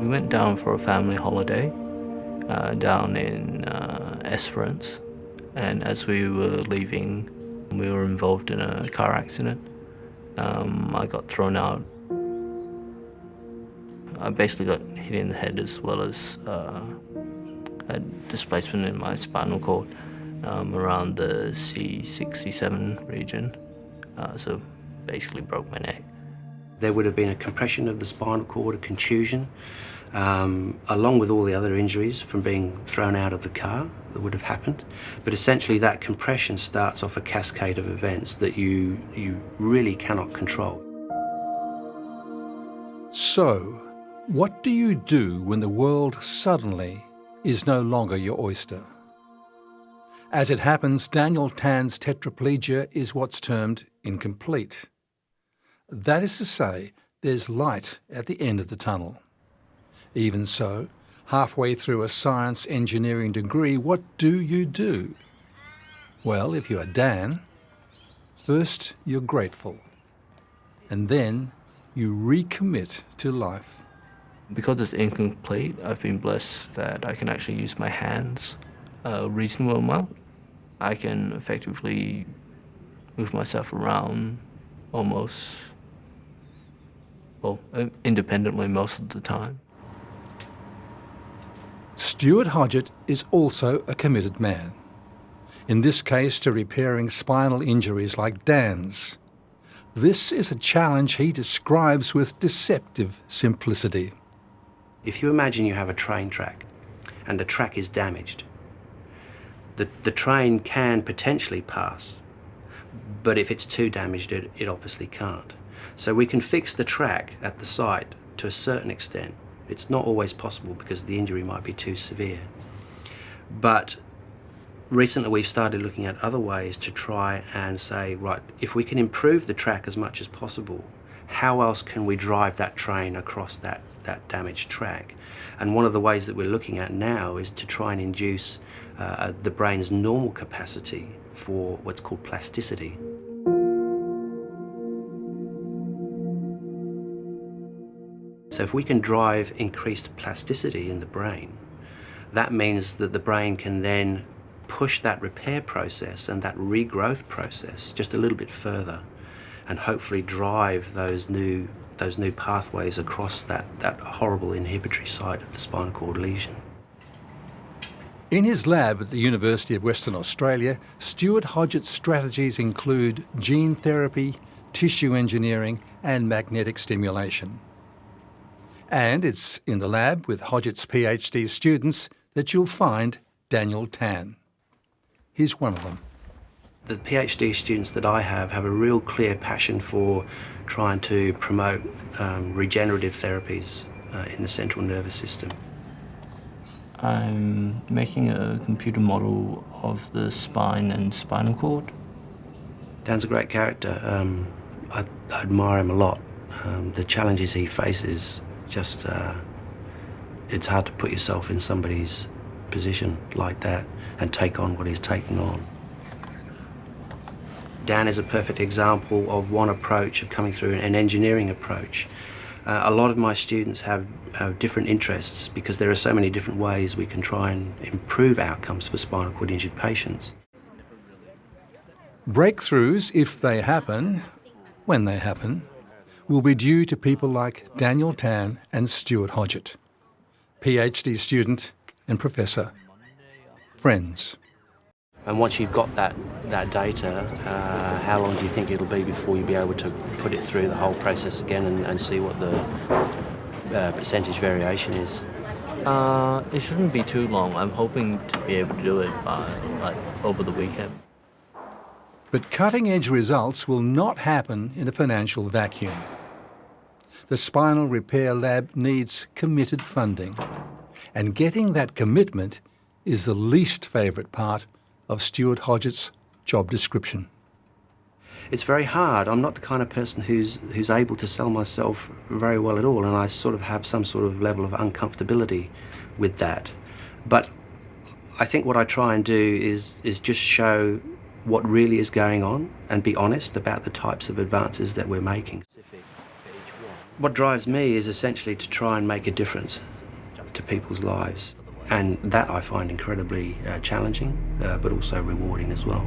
We went down for a family holiday down in Esperance, and as we were leaving, we were involved in a car accident. I got thrown out. I basically got hit in the head as well as a displacement in my spinal cord around the C6, C7 region, so basically broke my neck. There would have been a compression of the spinal cord, a contusion, along with all the other injuries from being thrown out of the car that would have happened. But essentially that compression starts off a cascade of events that you really cannot control. So, what do you do when the world suddenly is no longer your oyster? As it happens, Daniel Tan's tetraplegia is what's termed incomplete. That is to say, there's light at the end of the tunnel. Even so, halfway through a science engineering degree, what do you do? Well, if you are Dan, first you're grateful, and then you recommit to life. Because it's incomplete, I've been blessed that I can actually use my hands a reasonable amount. I can effectively move myself around almost, well, independently most of the time. Stuart Hodgetts is also a committed man, in this case to repairing spinal injuries like Dan's. This is a challenge he describes with deceptive simplicity. If you imagine you have a train track and the track is damaged, the train can potentially pass, but if it's too damaged, it obviously can't. So we can fix the track at the site to a certain extent. It's not always possible because the injury might be too severe. But recently we've started looking at other ways to try and say, right, if we can improve the track as much as possible, how else can we drive that train across that damaged track? And one of the ways that we're looking at now is to try and induce the brain's normal capacity for what's called plasticity. So if we can drive increased plasticity in the brain, that means that the brain can then push that repair process and that regrowth process just a little bit further, and hopefully drive those new pathways across that horrible inhibitory site of the spinal cord lesion. In his lab at the University of Western Australia, Stuart Hodgetts' strategies include gene therapy, tissue engineering and magnetic stimulation. And it's in the lab with Hodgetts' PhD students that you'll find Daniel Tan. He's one of them. The PhD students that I have a real clear passion for trying to promote regenerative therapies in the central nervous system. I'm making a computer model of the spine and spinal cord. Dan's a great character. I admire him a lot. The challenges he faces, just it's hard to put yourself in somebody's position like that and take on what he's taking on. Dan is a perfect example of one approach of coming through an engineering approach. A lot of my students have different interests because there are so many different ways we can try and improve outcomes for spinal cord injured patients. Breakthroughs, if they happen, when they happen, will be due to people like Daniel Tan and Stuart Hodgetts, PhD student and professor, friends. And once you've got that data, how long do you think it'll be before you'll be able to put it through the whole process again and see what the percentage variation is? It shouldn't be too long. I'm hoping to be able to do it by over the weekend. But cutting-edge results will not happen in a financial vacuum. The Spinal Repair Lab needs committed funding, and getting that commitment is the least favourite part of Stuart Hodgetts' job description. It's very hard. I'm not the kind of person who's able to sell myself very well at all, and I sort of have some sort of level of uncomfortability with that. But I think what I try and do is just show what really is going on and be honest about the types of advances that we're making. What drives me is essentially to try and make a difference to people's lives. And that I find incredibly challenging, but also rewarding as well.